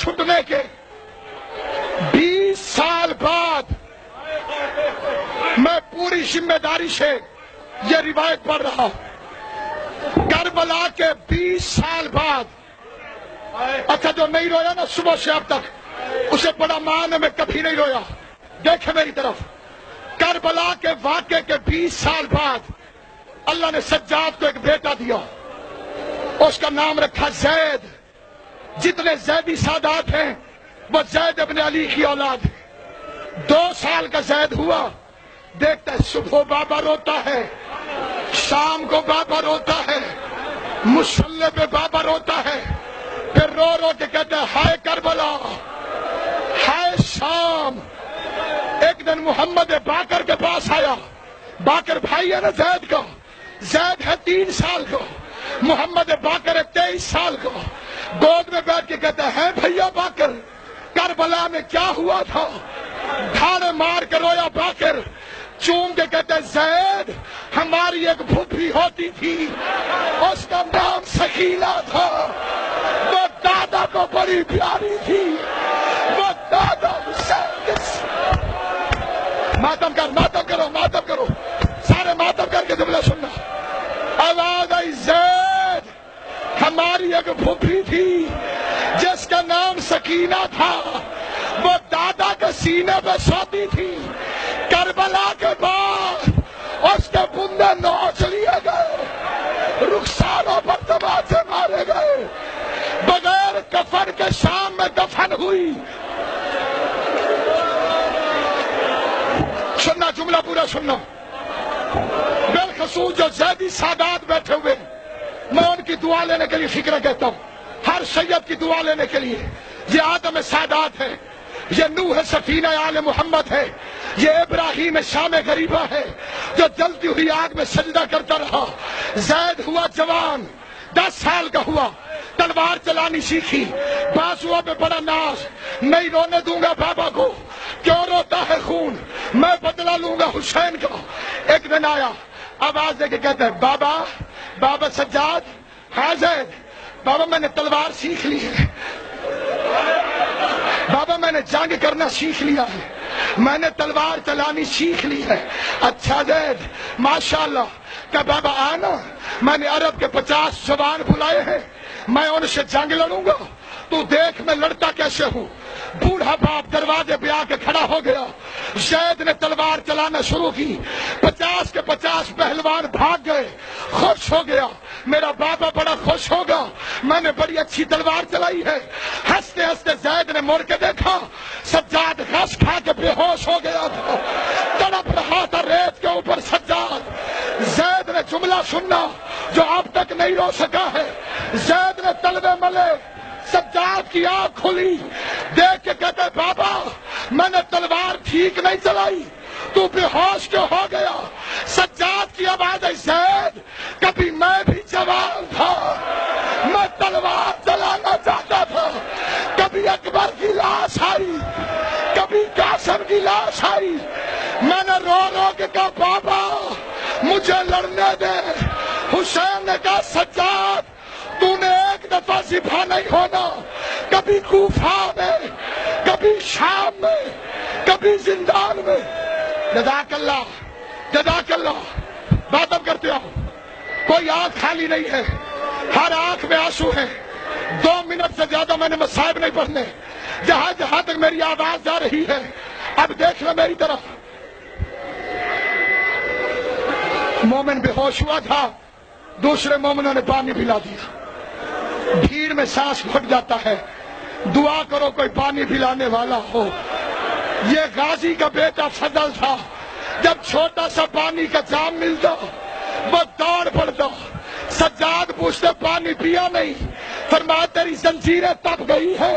چھٹنے کے 20 سال بعد میں پوری ذمہ داری سے یہ روایت پڑھ رہا ہوں، کربلا کے 20 سال بعد، اچھا جو نہیں رویا نا صبح سے اب تک، اسے بڑا مان میں کبھی نہیں رویا، دیکھیں میری طرف، کربلا کے واقعے کے 20 سال بعد اللہ نے سجاد کو ایک بیٹا دیا، اس کا نام رکھا زید۔ جتنے زیدی سادات ہیں وہ زید ابن علی کی اولاد ہے۔ 2 سال کا زید ہوا، دیکھتا ہے صبح بابا روتا ہے، شام کو بابا روتا ہے، مصلی پہ بابا روتا ہے، پھر رو رو کے کہتا ہے ہائے کربلا، ہائے شام۔ ایک دن محمد باقر کے پاس آیا، باقر بھائی ہے نا زید کا، زید ہے 3 سال کا، محمد باقر ہے 23 سال کا، گود میں بیٹھ کے کہتا ہے بھیا باقر، کربلا میں کیا ہوا تھا؟ ڈھاڑے مار کے رویا باقر، چوم کے کہتے ہیں زید، ہماری ایک پھوپھی ہوتی تھی، اس کا نام سکینہ تھا، وہ دادا کو بڑی پیاری تھی، وہ دادا ماتم کرو، سارے ماتم کر کے جملہ سننا۔ آواز آئی زید، ہماری ایک پھوپھی تھی جس کا نام سکینہ تھا، وہ دادا کے سینے پہ سوتی تھی، کربلا کے بعد اس کے بندے نوچ لیے گئے، رخساروں پر تماچے مارے گئے، بغیر کفن کے شام میں دفن ہوئی۔ سننا جملہ پورا سننا، بالخصوص جو زیدی سادات بیٹھے ہوئے، میں ان کی دعا لینے کے لیے فکر کہتا ہوں، ہر سید کی دعا لینے کے لیے۔ یہ آدم سادات ہے، یہ نوح سفینہ آل محمد ہے، یہ ابراہیم شام غریبہ ہے جو جلتی ہوئی آگ میں سجدہ کرتا رہا۔ زید ہوا جوان، 10 سال کا ہوا، تلوار چلانی سیکھی، بازوؤں پہ بڑا ناز، نہیں رونے دوں گا بابا کو، کیوں روتا ہے خون، میں بدلہ لوں گا حسین کا۔ ایک دن آیا، آواز دے کے کہتا ہے بابا سجاد، ہاں زید، بابا میں نے تلوار سیکھ لی ہے، بابا میں نے جنگ کرنا سیکھ لیا ہے، میں نے تلوار چلانی سیکھ لی ہے۔ اچھا زید، ماشاءاللہ، کہ بابا آنا، میں نے عرب کے 50 جوان بلائے ہیں، میں ان سے جنگ لڑوں گا، تو دیکھ میں لڑتا کیسے ہوں۔ بوڑھا باپ دروازے پہ آ کے کھڑا ہو گیا، زید نے تلوار چلانا شروع کی، 50 کے 50 پہلوان بھاگ گئے، خوش ہو گیا، میرا بابا بڑا خوش ہوگا، میں نے بڑی اچھی تلوار چلائی ہے۔ ہنستے ہنستے زید نے مڑ کے دیکھا، سجاد گھاس کھا کے بے ہوش ہو گیا تھا، تڑپ رہا تھا ریت کے اوپر سجاد۔ زید نے جملہ سننا جو اب تک نہیں رو سکا ہے، زید نے تلوے ملے، سجاد کی آنکھ کھلی، دیکھ کے کہتے بابا میں نے تلوار ٹھیک نہیں چلائی، تو بے ہوش کیوں ہو گیا؟ سجاد کی آواز ہے زید، کبھی میں بھی جوان تھا، میں تلوار چلانا چاہتا تھا، کبھی اکبر کی لاش آئی، کبھی قاسم کی لاش آئی، میں نے رو رو کے کہا بابا مجھے لڑنے دے۔ حسین نے کہا سجاد تو نے ایک دفعہ ذبح نہیں ہونا، کبھی کوفہ میں، کبھی شام میں، کبھی زندان میں۔ جزاک اللہ، جزاک اللہ۔ بات اب کرتے ہو، کوئی آنکھ خالی نہیں ہے، ہر آنکھ میں آنسو ہے۔ 2 منٹ سے زیادہ میں نے مصائب نہیں پڑھنے، جہاں تک میری آواز جا رہی ہے اب دیکھ لو میری طرف۔ مومن بے ہوش ہوا تھا، دوسرے مومنوں نے پانی پلا دیا، بھیڑ میں سانس گھٹ جاتا ہے، دعا کرو کوئی پانی پلانے والا ہو۔ یہ غازی کا بیٹا فضل تھا، جب چھوٹا سا پانی کا جام ملتا وہ دوڑ پڑتا، سجاد پوچھتے پانی پیا نہیں، فرمایا تیری زنجیریں تپ گئی ہیں۔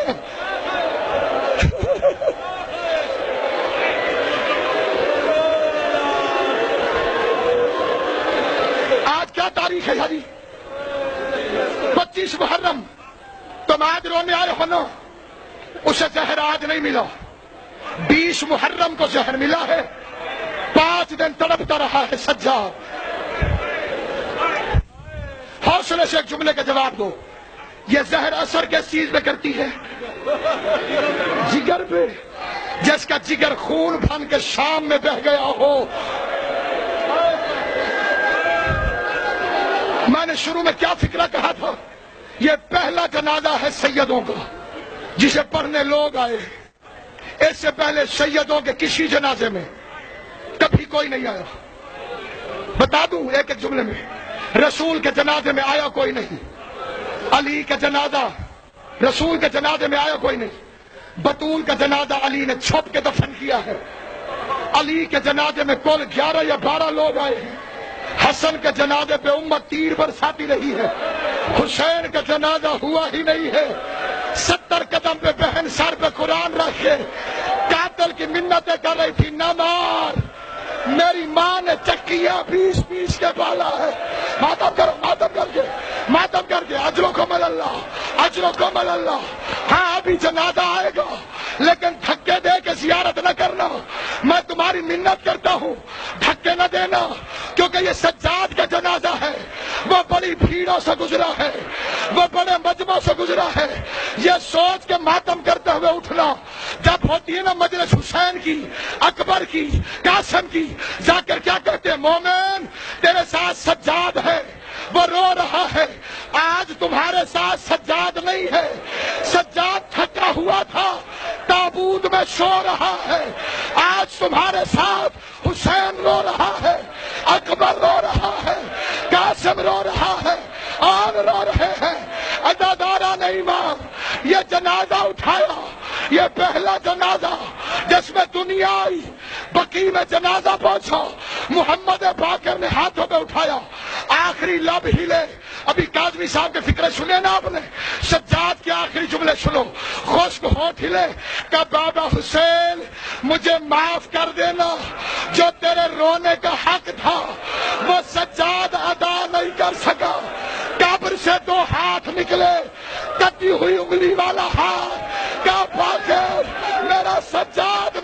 آج کیا تاریخ ہے جی؟ 25 محرم، تم آج رونے آئے ہو نا، اسے زہر آج نہیں ملا، 20 محرم کو زہر ملا ہے، 5 دن تڑپتا رہا ہے سجاد۔ حوصلے سے ایک جملے کا جواب دو، یہ زہر اثر کس چیز پہ کرتی ہے؟ جگر پہ. جس کا جگر خون بن کے شام میں بہ گیا ہو. میں نے شروع میں کیا فکرہ کہا تھا؟ یہ پہلا جنازہ ہے سیدوں کا جسے پڑھنے لوگ آئے. اس سے پہلے سیدوں کے کسی جنازے میں کبھی کوئی نہیں آیا. بتا دوں ایک ایک جملے میں. رسول کے جنازے میں آیا کوئی نہیں. علی کا جنازہ رسول کے جنازے میں آیا کوئی نہیں. بطول کا جنازہ علی نے چھپ کے دفن کیا ہے. علی کے جنازے میں کل 11 یا 12 لوگ آئے ہیں. حسن کے جنازے پہ امت تیر برساتی رہی ہے. حسین کا جنازہ ہوا ہی نہیں ہے. 70 قدم پہ بہن سر پہ قرآن رکھ کے قاتل کی منتیں کر رہی تھی، نہ مار. میری ماں نے چکیاں پیس کے بالا ہے. ماتم کرو، ماتم کر کے اجروں کو مل اللہ. ہاں ابھی جنازہ آئے گا لیکن دھکے دے کے زیارت نہ کرنا. میں تمہاری منت کرتا ہوں دھکے نہ دینا، کیونکہ یہ سجاد کا جنازہ ہے. وہ بڑی بھیڑوں سے گزرا ہے، وہ بڑے مجمع سے گزرا ہے. یہ سوچ کے ماتم کرتے ہوئے اٹھنا. جب ہوتی ہے نا مجلس حسین کی، اکبر کی، قاسم کی، ذاکر کیا کہتے ہیں؟ مومن تیرے ساتھ سجاد ہے، وہ رو رہا ہے. آج تمہارے ساتھ سجاد نہیں ہے. سجاد تھکا ہوا تھا، تابوت میں سو رہا ہے. آج تمہارے ساتھ حسین رو رہا ہے، اکبر رو رہا ہے، قاسم رو رہا ہے، اور رو رہے ہیں. ادادارہ نہیں ماں، یہ جنازہ اٹھایا. یہ پہلا جنازہ جس میں دنیا آئی. بقی میں جنازہ پہنچا، محمد باقر نے ہاتھوں پہ اٹھایا. آخری لب ہلے. ابھی کاظمی صاحب کے فکرے سنے نا آپ نے؟ سجاد کے آخری جملے سنو. خشک ہونٹ ہلے کہ بابا حسین مجھے معاف کر دینا، جو تیرے رونے کا حق تھا وہ سجاد ادا نہیں کر سکا. قبر سے 2 ہاتھ نکلے، کٹی ہوئی انگلی والا ہاتھ. کہ باقر میرا سجاد